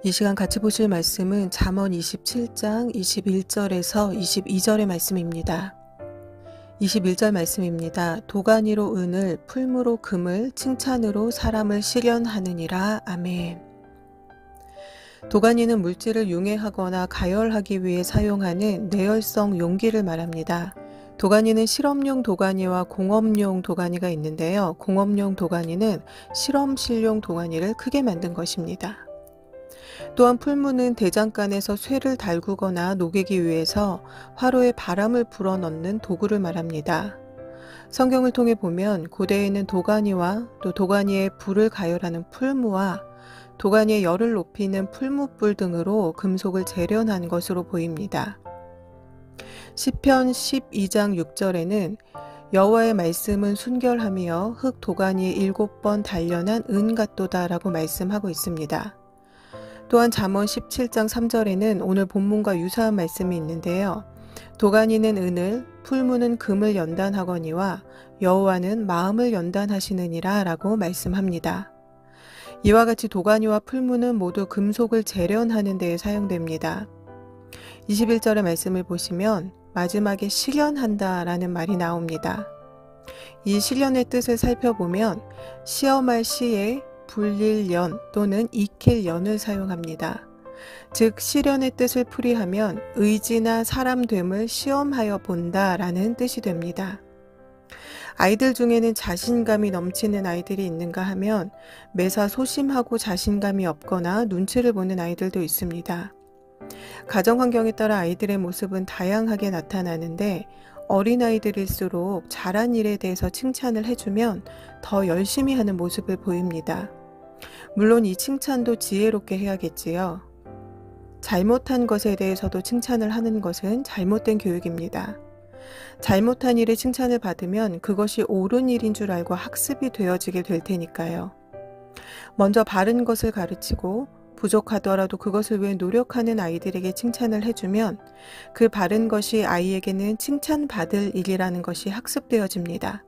이 시간 같이 보실 말씀은 잠언 27장 21절에서 22절의 말씀입니다. 21절 말씀입니다. 도가니로 은을, 풀무로 금을, 칭찬으로 사람을 실현하느니라. 아멘. 도가니는 물질을 융해하거나 가열하기 위해 사용하는 내열성 용기를 말합니다. 도가니는 실험용 도가니와 공업용 도가니가 있는데요. 공업용 도가니는 실험실용 도가니를 크게 만든 것입니다. 또한 풀무는 대장간에서 쇠를 달구거나 녹이기 위해서 화로에 바람을 불어넣는 도구를 말합니다. 성경을 통해 보면 고대에는 도가니와 또 도가니에 불을 가열하는 풀무와 도가니의 열을 높이는 풀무불 등으로 금속을 재련한 것으로 보입니다. 시편 12장 6절에는 여호와의 말씀은 순결하며 흙 도가니에 7번 단련한 은 같도다 라고 말씀하고 있습니다. 또한 잠언 17장 3절에는 오늘 본문과 유사한 말씀이 있는데요. 도가니는 은을, 풀무는 금을 연단하거니와 여호와는 마음을 연단하시느니라 라고 말씀합니다. 이와 같이 도가니와 풀무는 모두 금속을 재련하는 데에 사용됩니다. 21절의 말씀을 보시면 마지막에 실현한다 라는 말이 나옵니다. 이 실현의 뜻을 살펴보면 시험할 시에 불릴 연 또는 익힐 연을 사용합니다. 즉 실현의 뜻을 풀이하면 의지나 사람됨을 시험하여 본다 라는 뜻이 됩니다. 아이들 중에는 자신감이 넘치는 아이들이 있는가 하면 매사 소심하고 자신감이 없거나 눈치를 보는 아이들도 있습니다. 가정 환경에 따라 아이들의 모습은 다양하게 나타나는데 어린아이들일수록 잘한 일에 대해서 칭찬을 해주면 더 열심히 하는 모습을 보입니다. 물론 이 칭찬도 지혜롭게 해야겠지요. 잘못한 것에 대해서도 칭찬을 하는 것은 잘못된 교육입니다. 잘못한 일에 칭찬을 받으면 그것이 옳은 일인 줄 알고 학습이 되어지게 될 테니까요. 먼저 바른 것을 가르치고 부족하더라도 그것을 위해 노력하는 아이들에게 칭찬을 해주면 그 바른 것이 아이에게는 칭찬받을 일이라는 것이 학습되어집니다.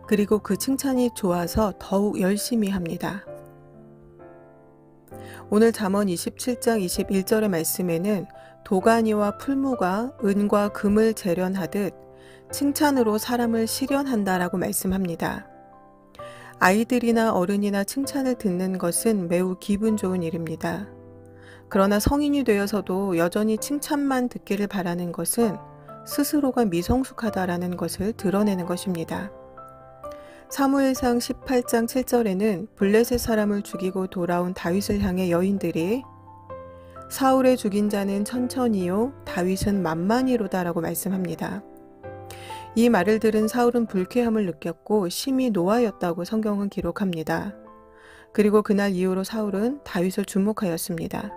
그리고 그 칭찬이 좋아서 더욱 열심히 합니다. 오늘 잠언 27장 21절의 말씀에는 도가니와 풀무가 은과 금을 재련하듯 칭찬으로 사람을 실현한다라고 말씀합니다. 아이들이나 어른이나 칭찬을 듣는 것은 매우 기분 좋은 일입니다. 그러나 성인이 되어서도 여전히 칭찬만 듣기를 바라는 것은 스스로가 미성숙하다라는 것을 드러내는 것입니다. 사무엘상 18장 7절에는 블레셋 사람을 죽이고 돌아온 다윗을 향해 여인들이 사울의 죽인 자는 천천히요 다윗은 만만히로다 라고 말씀합니다. 이 말을 들은 사울은 불쾌함을 느꼈고 심히 노하였다고 성경은 기록합니다. 그리고 그날 이후로 사울은 다윗을 주목하였습니다.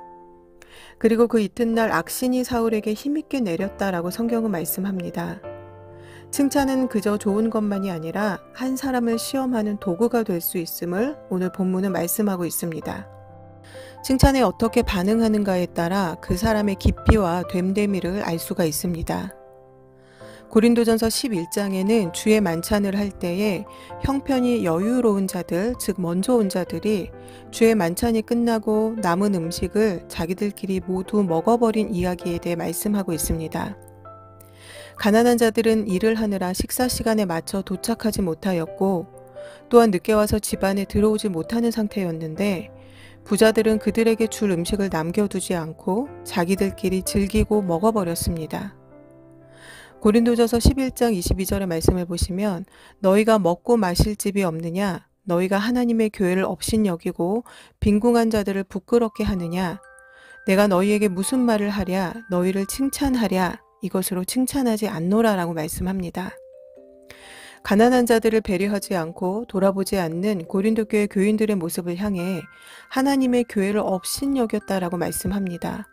그리고 그 이튿날 악신이 사울에게 힘있게 내렸다라고 성경은 말씀합니다. 칭찬은 그저 좋은 것만이 아니라 한 사람을 시험하는 도구가 될 수 있음을 오늘 본문은 말씀하고 있습니다. 칭찬에 어떻게 반응하는가에 따라 그 사람의 깊이와 됨됨이를 알 수가 있습니다. 고린도전서 11장에는 주의 만찬을 할 때에 형편이 여유로운 자들, 즉 먼저 온 자들이 주의 만찬이 끝나고 남은 음식을 자기들끼리 모두 먹어버린 이야기에 대해 말씀하고 있습니다. 가난한 자들은 일을 하느라 식사 시간에 맞춰 도착하지 못하였고 또한 늦게 와서 집안에 들어오지 못하는 상태였는데 부자들은 그들에게 줄 음식을 남겨두지 않고 자기들끼리 즐기고 먹어버렸습니다. 고린도전서 11장 22절의 말씀을 보시면 너희가 먹고 마실 집이 없느냐? 너희가 하나님의 교회를 업신여기고 빈궁한 자들을 부끄럽게 하느냐? 내가 너희에게 무슨 말을 하랴? 너희를 칭찬하랴? 이것으로 칭찬하지 않노라 라고 말씀합니다. 가난한 자들을 배려하지 않고 돌아보지 않는 고린도 교회 교인들의 모습을 향해 하나님의 교회를 업신여겼다라고 말씀합니다.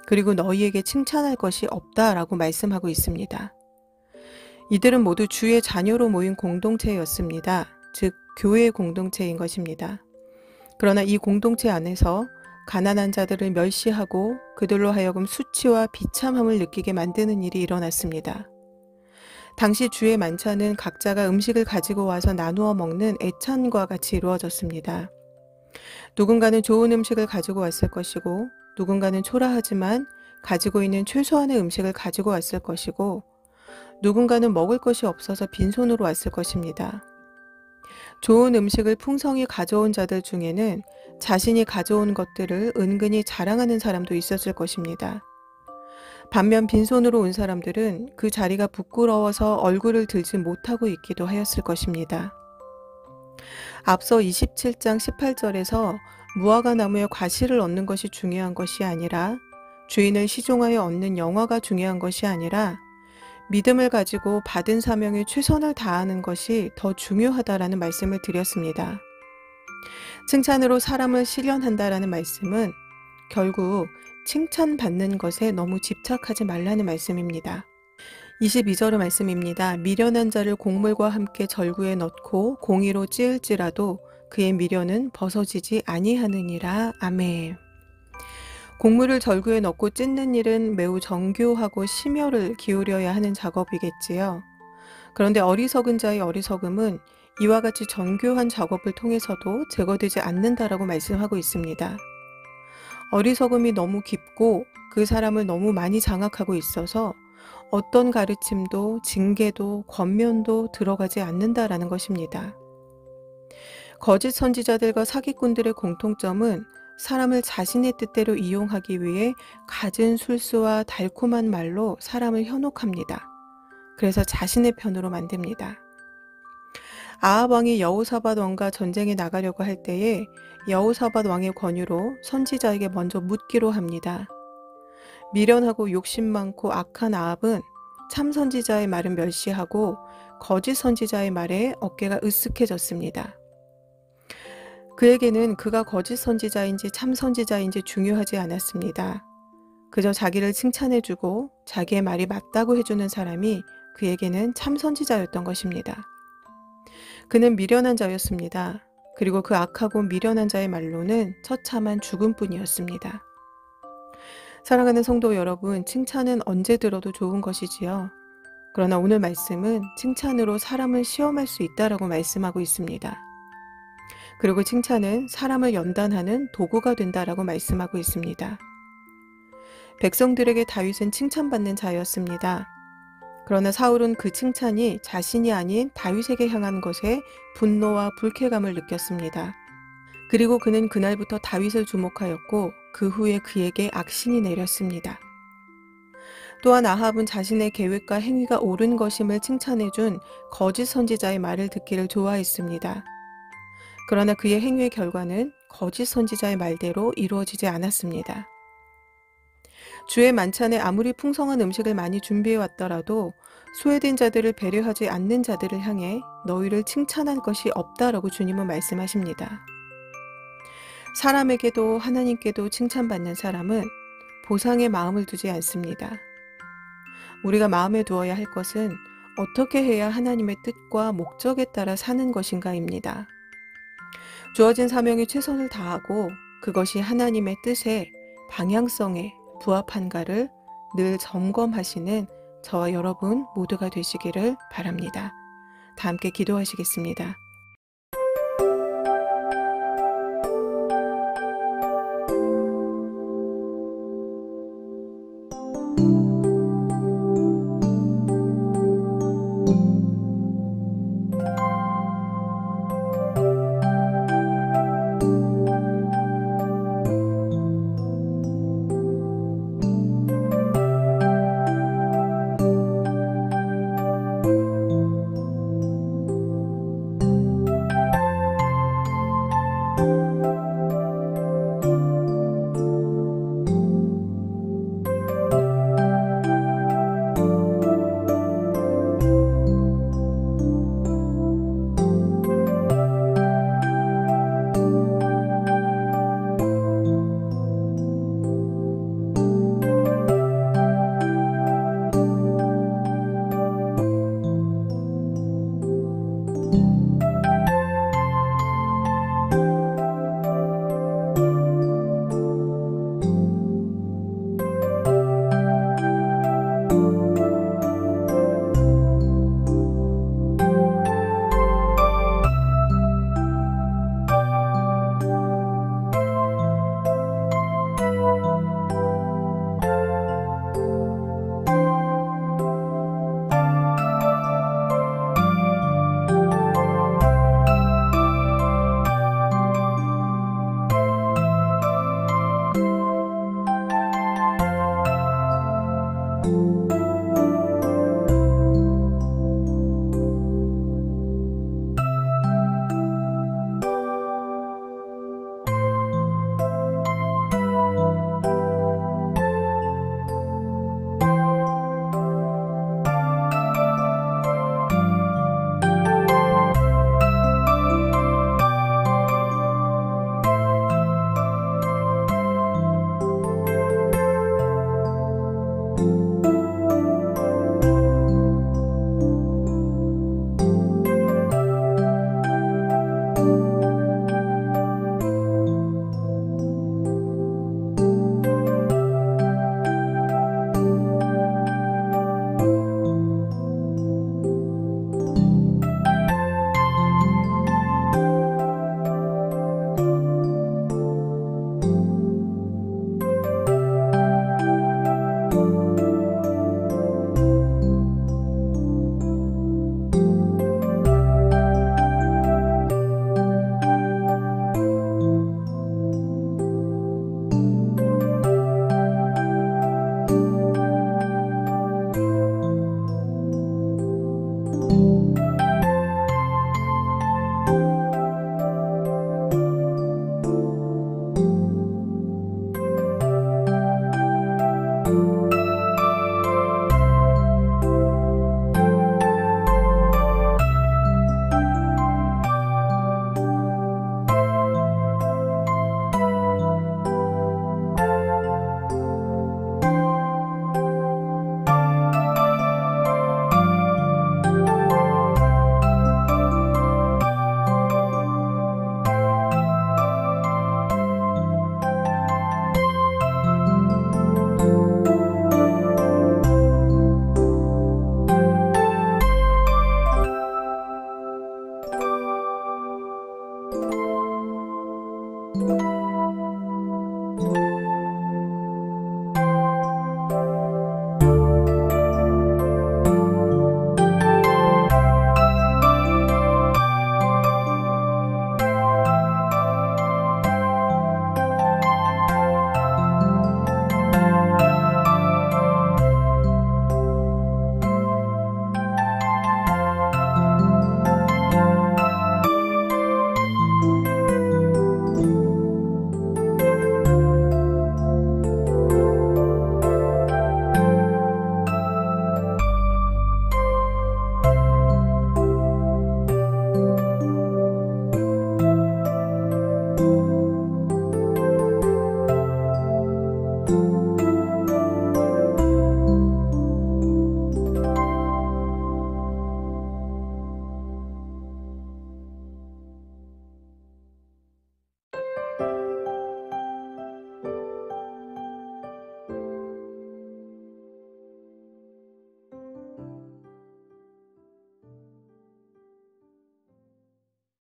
그리고 너희에게 칭찬할 것이 없다라고 말씀하고 있습니다. 이들은 모두 주의 자녀로 모인 공동체였습니다. 즉 교회의 공동체인 것입니다. 그러나 이 공동체 안에서 가난한 자들을 멸시하고 그들로 하여금 수치와 비참함을 느끼게 만드는 일이 일어났습니다. 당시 주의 만찬은 각자가 음식을 가지고 와서 나누어 먹는 애찬과 같이 이루어졌습니다. 누군가는 좋은 음식을 가지고 왔을 것이고, 누군가는 초라하지만 가지고 있는 최소한의 음식을 가지고 왔을 것이고, 누군가는 먹을 것이 없어서 빈손으로 왔을 것입니다. 좋은 음식을 풍성히 가져온 자들 중에는 자신이 가져온 것들을 은근히 자랑하는 사람도 있었을 것입니다. 반면 빈손으로 온 사람들은 그 자리가 부끄러워서 얼굴을 들지 못하고 있기도 하였을 것입니다. 앞서 27장 18절에서 무화과 나무의 과실을 얻는 것이 중요한 것이 아니라 주인을 시종하여 얻는 영화가 중요한 것이 아니라 믿음을 가지고 받은 사명에 최선을 다하는 것이 더 중요하다라는 말씀을 드렸습니다. 칭찬으로 사람을 실현한다라는 말씀은 결국 칭찬받는 것에 너무 집착하지 말라는 말씀입니다. 22절의 말씀입니다. 미련한 자를 곡물과 함께 절구에 넣고 공의로 찌을지라도 그의 미련은 벗어지지 아니하느니라. 아멘. 곡물을 절구에 넣고 찢는 일은 매우 정교하고 심혈을 기울여야 하는 작업이겠지요. 그런데 어리석은 자의 어리석음은 이와 같이 정교한 작업을 통해서도 제거되지 않는다라고 말씀하고 있습니다. 어리석음이 너무 깊고 그 사람을 너무 많이 장악하고 있어서 어떤 가르침도 징계도 권면도 들어가지 않는다라는 것입니다. 거짓 선지자들과 사기꾼들의 공통점은 사람을 자신의 뜻대로 이용하기 위해 갖은 술수와 달콤한 말로 사람을 현혹합니다. 그래서 자신의 편으로 만듭니다. 아합 왕이 여호사밧 왕과 전쟁에 나가려고 할 때에 여호사밧 왕의 권유로 선지자에게 먼저 묻기로 합니다. 미련하고 욕심 많고 악한 아합은 참 선지자의 말은 멸시하고 거짓 선지자의 말에 어깨가 으쓱해졌습니다. 그에게는 그가 거짓 선지자인지 참 선지자인지 중요하지 않았습니다. 그저 자기를 칭찬해주고 자기의 말이 맞다고 해주는 사람이 그에게는 참 선지자였던 것입니다. 그는 미련한 자였습니다. 그리고 그 악하고 미련한 자의 말로는 처참한 죽음뿐이었습니다. 사랑하는 성도 여러분, 칭찬은 언제 들어도 좋은 것이지요. 그러나 오늘 말씀은 칭찬으로 사람을 시험할 수 있다라고 말씀하고 있습니다. 그리고 칭찬은 사람을 연단하는 도구가 된다라고 말씀하고 있습니다. 백성들에게 다윗은 칭찬받는 자였습니다. 그러나 사울은 그 칭찬이 자신이 아닌 다윗에게 향한 것에 분노와 불쾌감을 느꼈습니다. 그리고 그는 그날부터 다윗을 주목하였고 그 후에 그에게 악신이 내렸습니다. 또한 아합은 자신의 계획과 행위가 옳은 것임을 칭찬해준 거짓 선지자의 말을 듣기를 좋아했습니다. 그러나 그의 행위의 결과는 거짓 선지자의 말대로 이루어지지 않았습니다. 주의 만찬에 아무리 풍성한 음식을 많이 준비해 왔더라도 소외된 자들을 배려하지 않는 자들을 향해 너희를 칭찬할 것이 없다라고 주님은 말씀하십니다. 사람에게도 하나님께도 칭찬받는 사람은 보상의 마음을 두지 않습니다. 우리가 마음에 두어야 할 것은 어떻게 해야 하나님의 뜻과 목적에 따라 사는 것인가입니다. 주어진 사명에 최선을 다하고 그것이 하나님의 뜻에 방향성에 부합한가를 늘 점검하시는 저와 여러분 모두가 되시기를 바랍니다. 다 함께 기도하시겠습니다.